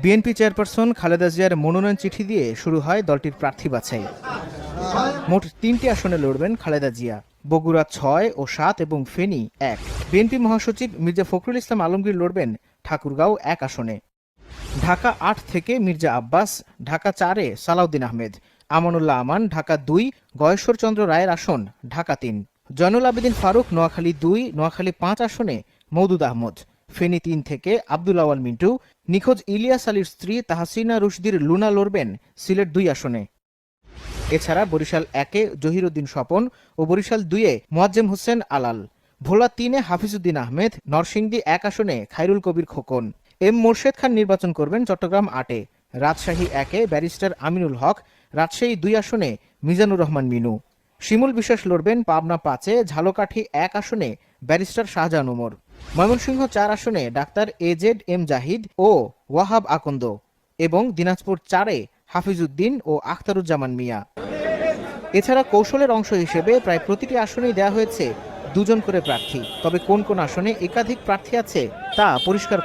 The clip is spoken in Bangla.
বিএনপি চেয়ারপারসন খালেদা জিয়ার মনোনয়ন চিঠি দিয়ে শুরু হয় দলটির প্রার্থী বাছাই। মোট ৩টি আসনে লড়বেন খালেদা জিয়া। বগুড়া ৬ ও ৭ এবং ফেনী ১। বিএনপি মহাসচিব মির্জা ফখরুল ইসলাম আলমগীর লড়বেন ঠাকুরগাঁও ১ আসনে। ঢাকা ৮ থেকে মির্জা আব্বাস, ঢাকা ৪-এ সালাউদ্দিন আহমেদ, আমানুল্লাহ আমান ঢাকা ২, গয়েশ্বরচন্দ্র রায়ের আসন ঢাকা ৩। জয়নুল আবেদিন ফারুক নোয়াখালী ২, নোয়াখালী ৫ আসনে মওদুদ আহমদ, ফেনী ৩ থেকে আব্দুল আওয়াল মিন্টু, নিখোঁজ ইলিয়াস আলীর স্ত্রী তাহসিনা রুশদীর লুনা লড়বেন সিলেট ২ আসনে। এছাড়া বরিশাল ১-এ জহিরুদ্দিন স্বপন ও বরিশাল ২-এ মোয়াজ্জেম হোসেন আলাল, ভোলা ৩-এ হাফিজউদ্দিন আহমেদ, নরসিংদী ১ আসনে খায়রুল কবির খোকন। এম মোর্শেদ খান নির্বাচন করবেন চট্টগ্রাম ৮-এ, রাজশাহী ১-এ ব্যারিস্টার আমিনুল হক, রাজশাহী ২ আসনে মিজানুর রহমান মিনু। শিমুল বিশ্বাস লড়বেন পাবনা ৫-এ, ঝালকাঠি ১ আসনে ব্যারিস্টার শাহজাহান ওমর। ময়মনসিংহ ৪ আসনে ডাক্তার AZ-M জাহিদ ও ওয়াহাব আকন্দ এবং দিনাজপুর ৪-এ হাফিজউদ্দিন ও আখতারুজ্জামান মিয়া। এছাড়া কৌশলের অংশ হিসেবে প্রায় প্রতিটি আসনেই দেওয়া হয়েছে ২ জন করে প্রার্থী। তবে কোন কোন আসনে একাধিক প্রার্থী আছে তা পরিষ্কার